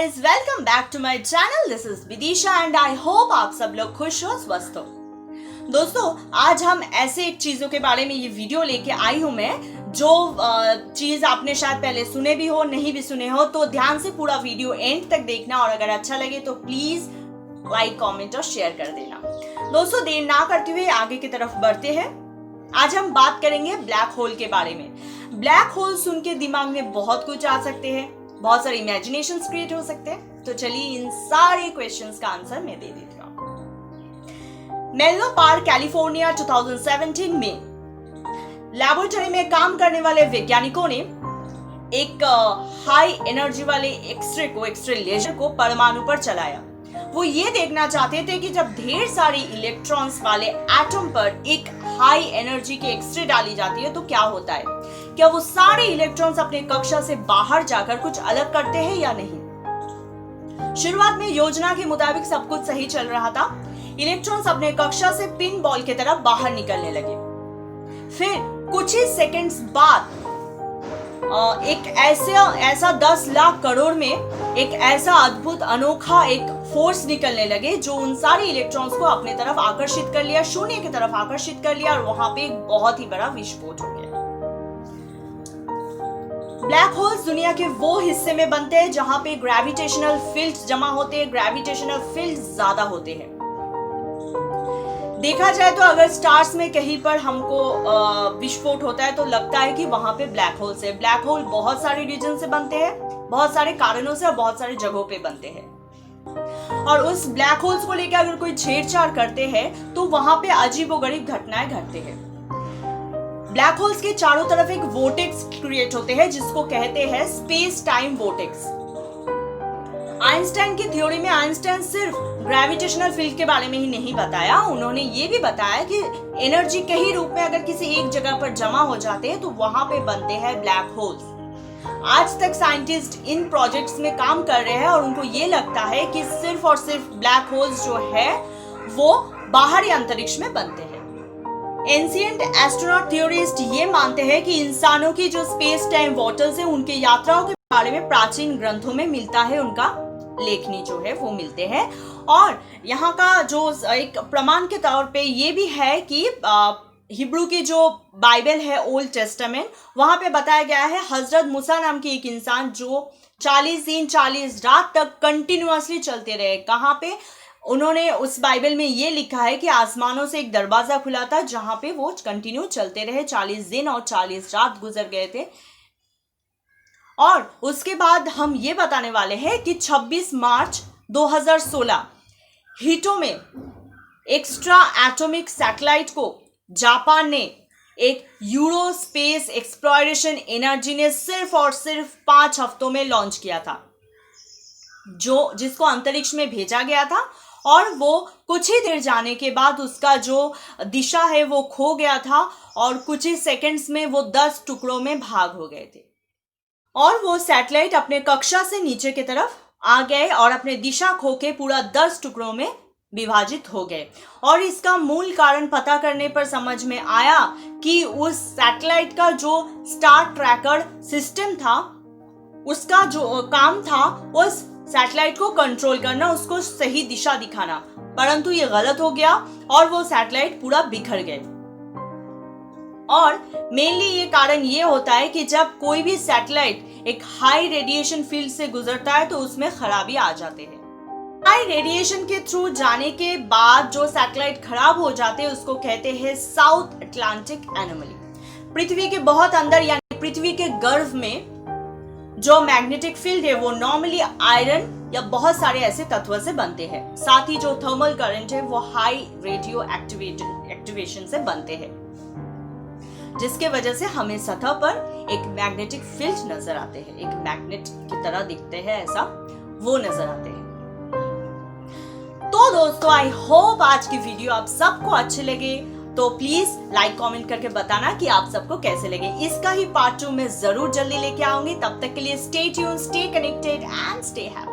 Guys, welcome back to my channel. This is Vidisha and I hope आप सब लोग खुश हो, स्वस्थ हो। दोस्तों, आज हम ऐसे एक चीजों के बारे में ये वीडियो लेके आई हूं मैं, जो चीज आपने शायद पहले सुने भी हो, नहीं भी सुने हो, तो ध्यान से पूरा वीडियो एंड तक देखना और अगर अच्छा लगे तो प्लीज लाइक, कमेंट और शेयर कर देना। दोस्तों, देर ना करते हुए आगे की तरफ बढ़ते हैं। आज हम बात करेंगे ब्लैक होल के बारे में। ब्लैक होल सुन के दिमाग में बहुत कुछ आ सकते हैं, बहुत सारे इमेजिनेशन क्रिएट हो सकते हैं। तो चलिए इन सारे क्वेश्चंस का आंसर मैं दे देती हूँ। मेन्लो पार्क, कैलिफोर्निया 2017 में लैबोरेटरी में काम करने वाले वैज्ञानिकों ने एक हाई एनर्जी वाले एक्सरे लेजर को परमाणु पर चलाया। वो ये देखना चाहते थे कि जब ढेर सारी इलेक्ट्रॉन्स वाले एटम पर एक हाई एनर्जी की एक्सरे डाली जाती है तो क्या होता है, क्या वो सारे इलेक्ट्रॉन्स अपने कक्षा से बाहर जाकर कुछ अलग करते हैं या नहीं। शुरुआत में योजना के मुताबिक सब कुछ सही चल रहा था। इलेक्ट्रॉन्स अपने कक्षा से पिन बॉल की तरफ बाहर निकलने लगे। फिर कुछ ही सेकंड्स बाद एक ऐसा 10 लाख करोड़ में एक ऐसा अद्भुत अनोखा एक फोर्स निकलने लगे जो उन सारे इलेक्ट्रॉन्स को अपने तरफ आकर्षित कर लिया, शून्य की तरफ आकर्षित कर लिया और वहां पे एक बहुत ही बड़ा विस्फोट हो गया। ब्लैक होल्स दुनिया के वो हिस्से में बनते हैं जहां पे ग्रेविटेशनल फील्ड जमा होते हैं, ग्रेविटेशनल फील्ड ज्यादा होते हैं। देखा जाए तो अगर स्टार्स में कहीं पर हमको विस्फोट होता है तो लगता है कि वहां पे ब्लैक होल्स है। ब्लैक होल बहुत सारे रीजन से बनते हैं, बहुत सारे कारणों से और बहुत सारे जगहों पे बनते हैं। और उस ब्लैक होल्स को लेकर अगर कोई छेड़छाड़ करते हैं तो वहां पे अजीबोगरीब घटनाएं घटते हैं। ब्लैक होल्स के चारों तरफ एक वोर्टेक्स क्रिएट होते हैं जिसको कहते हैं स्पेस टाइम वोर्टेक्स। आइंस्टाइन की थ्योरी में आइंस्टाइन सिर्फ ग्रेविटेशनल फील्ड के बारे में ही नहीं बताया, उन्होंने ये भी बताया कि एनर्जी के ही रूप में अगर किसी एक जगह पर जमा हो जाते हैं तो वहां पे बनते हैं ब्लैक होल्स। आज तक साइंटिस्ट इन प्रोजेक्ट्स में काम कर रहे हैं और उनको ये लगता है कि सिर्फ और सिर्फ ब्लैक होल्स जो है वो बाहरी अंतरिक्ष में बनते हैं। एंशिएंट एस्ट्रोनॉट थ्योरिस्ट ये मानते हैं कि इंसानों की जो स्पेस टाइम वॉटर्स है उनके यात्राओं के बारे में प्राचीन ग्रंथों में मिलता है, उनका लेखनी जो है वो मिलते हैं। और यहाँ का जो एक प्रमाण के तौर पे ये भी है कि हिब्रू की जो बाइबल है, ओल्ड टेस्टामेंट, वहां पे बताया गया है हजरत मूसा नाम की एक इंसान जो 40 दिन 40 रात तक कंटिन्यूअसली चलते रहे। कहाँ पे? उन्होंने उस बाइबल में ये लिखा है कि आसमानों से एक दरवाजा खुला था जहां पे वो कंटिन्यू चलते रहे। 40 दिन और 40 रात गुजर गए थे। और उसके बाद हम ये बताने वाले हैं कि 26 मार्च 2016 हिटो में एक्स्ट्रा एटॉमिक सैटेलाइट को जापान ने एक यूरो स्पेस एक्सप्लोरेशन एनर्जी ने सिर्फ और सिर्फ 5 हफ्तों में लॉन्च किया था, जिसको अंतरिक्ष में भेजा गया था। और वो कुछ ही देर जाने के बाद उसका जो दिशा है वो खो गया था और कुछ ही सेकंड्स में वो 10 टुकड़ों में भाग हो गए थे। और वो सैटेलाइट अपने कक्षा से नीचे की तरफ आ गए और अपने दिशा खो के पूरा 10 टुकड़ों में विभाजित हो गए। और इसका मूल कारण पता करने पर समझ में आया कि उस सैटेलाइट का जो स्टार ट्रैकर सिस्टम था, उसका जो काम था उस सैटेलाइट को कंट्रोल करना, उसको सही दिशा दिखाना, परंतु ये गलत हो गया और वो सैटेलाइट पूरा बिखर गए। और मेनली ये कारण ये होता है कि जब कोई भी सैटेलाइट एक हाई रेडिएशन फील्ड से गुजरता है तो उसमें खराबी आ जाते हैं। हाई रेडिएशन के थ्रू जाने के बाद जो सैटेलाइट खराब हो जाते हैं उसको कहते हैं साउथ अटलांटिक एनोमली। पृथ्वी के बहुत अंदर यानी पृथ्वी के गर्भ में जो मैग्नेटिक फील्ड है वो नॉर्मली आयरन या बहुत सारे ऐसे तत्व से बनते हैं। साथ ही जो थर्मल करंट है वो हाई रेडियो एक्टिवेशन से बनते हैं, जिसके वजह से हमें सतह पर एक मैग्नेटिक फील्ड नजर आते हैं, एक मैग्नेट की तरह दिखते हैं, ऐसा वो नजर आते हैं। तो दोस्तों, आई होप आज की वीडियो आप सबको अच्छे लगे, तो प्लीज लाइक कमेंट करके बताना कि आप सबको कैसे लगे। इसका ही पार्ट 2 में जरूर जल्दी लेके आऊंगी। तब तक के लिए stay tune, stay connected and stay happy.